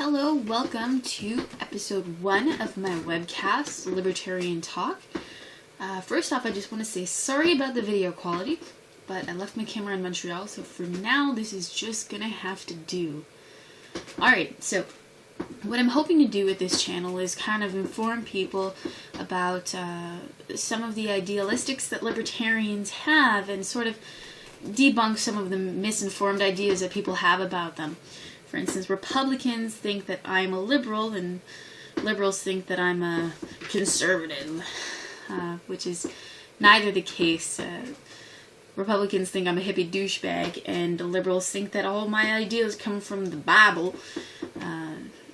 Hello, welcome to episode 1 of my webcast, Libertarian Talk. First off, I just want to say sorry about the video quality, but I left my camera in Montreal, so for now this is just gonna have to do. Alright, so what I'm hoping to do with this channel is kind of inform people about some of the idealistics that libertarians have and sort of debunk some of the misinformed ideas that people have about them. For instance, Republicans think that I'm a liberal, and liberals think that I'm a conservative, which is neither the case. Republicans think I'm a hippie douchebag, and liberals think that all my ideas come from the Bible,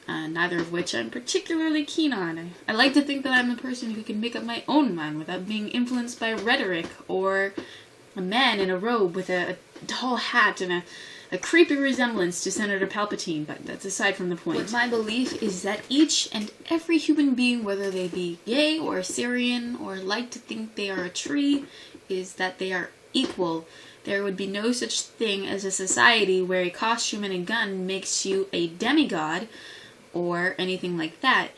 neither of which I'm particularly keen on. I like to think that I'm the person who can make up my own mind without being influenced by rhetoric, or a man in a robe with a tall hat and a creepy resemblance to Senator Palpatine, but that's aside from the point. What my belief is that each and every human being, whether they be gay or Syrian or like to think they are a tree, is that they are equal. There would be no such thing as a society where a costume and a gun makes you a demigod or anything like that.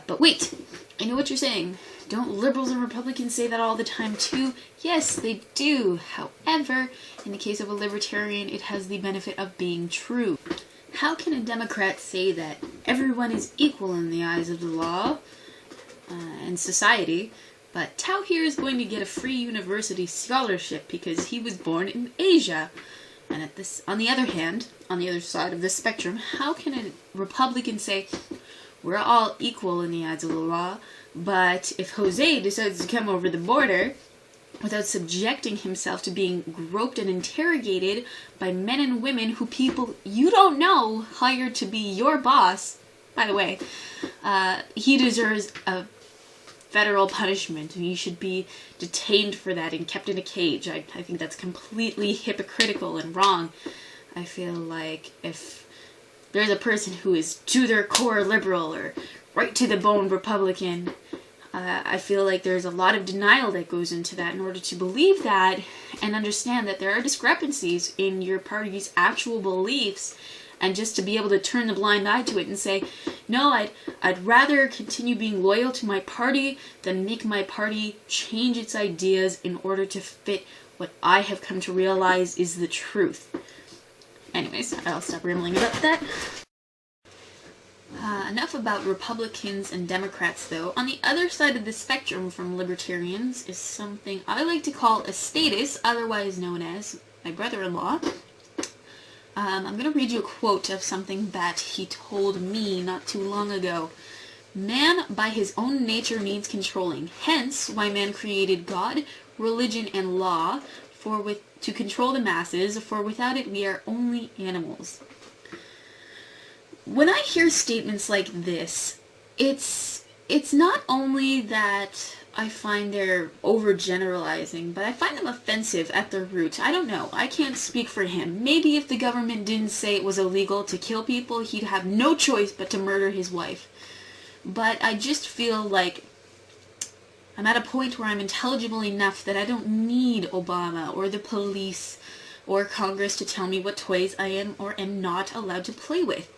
But wait, I know what you're saying. Don't liberals and Republicans say that all the time too? Yes, they do. However, in the case of a libertarian, it has the benefit of being true. How can a Democrat say that everyone is equal in the eyes of the law and society, but Tao here is going to get a free university scholarship because he was born in Asia? And on the other hand, on the other side of the spectrum, how can a Republican say, we're all equal in the eyes of the law, but if Jose decides to come over the border without subjecting himself to being groped and interrogated by men and women who people you don't know hired to be your boss, by the way, he deserves a federal punishment, and he should be detained for that and kept in a cage. I think that's completely hypocritical and wrong. I feel like if there's a person who is to their core liberal or right to the bone Republican, I feel like there's a lot of denial that goes into that in order to believe that and understand that there are discrepancies in your party's actual beliefs, and just to be able to turn the blind eye to it and say, no, I'd rather continue being loyal to my party than make my party change its ideas in order to fit what I have come to realize is the truth. Anyways, I'll stop rambling about that. Enough about Republicans and Democrats, though. On the other side of the spectrum from libertarians is something I like to call a status, otherwise known as my brother-in-law. I'm going to read you a quote of something that he told me not too long ago. Man by his own nature needs controlling, hence why man created God, religion, and law to control the masses, for without it we are only animals. When I hear statements like this, it's not only that I find they're overgeneralizing, but I find them offensive at their root. I don't know. I can't speak for him. Maybe if the government didn't say it was illegal to kill people, he'd have no choice but to murder his wife. But I just feel like I'm at a point where I'm intelligible enough that I don't need Obama or the police or Congress to tell me what toys I am or am not allowed to play with.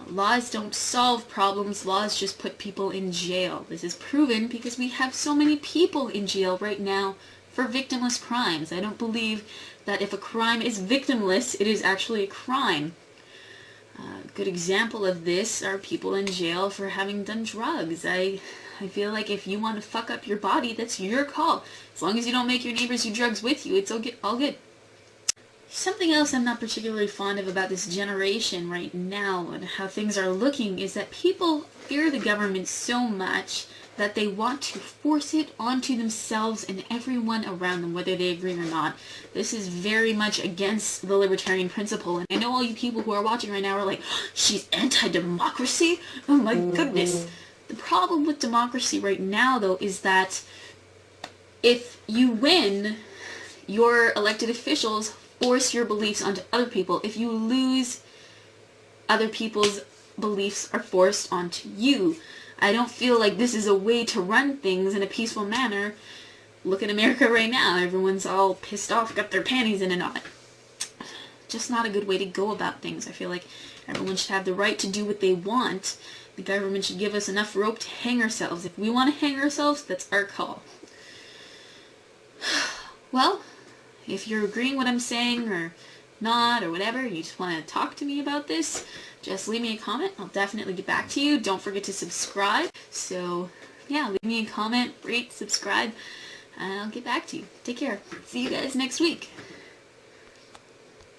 Laws don't solve problems, laws just put people in jail. This is proven because we have so many people in jail right now for victimless crimes. I don't believe that if a crime is victimless, it is actually a crime. A good example of this are people in jail for having done drugs. I feel like if you want to fuck up your body, that's your call. As long as you don't make your neighbors do drugs with you, it's all good. Something else I'm not particularly fond of about this generation right now and how things are looking is that people fear the government so much that they want to force it onto themselves and everyone around them, whether they agree or not. This is very much against the libertarian principle, and I know all you people who are watching right now are like, she's anti-democracy? Oh my goodness. The problem with democracy right now, though, is that if you win, your elected officials force your beliefs onto other people. If you lose, other people's beliefs are forced onto you. I don't feel like this is a way to run things in a peaceful manner. Look at America right now. Everyone's all pissed off, got their panties in a knot. just not a good way to go about things. I feel like everyone should have the right to do what they want. The government should give us enough rope to hang ourselves. If we want to hang ourselves, that's our call. Well, if you're agreeing what I'm saying or not or whatever, you just want to talk to me about this, just leave me a comment. I'll definitely get back to you. Don't forget to subscribe. So yeah, leave me a comment, rate, subscribe, and I'll get back to you. Take care. See you guys next week.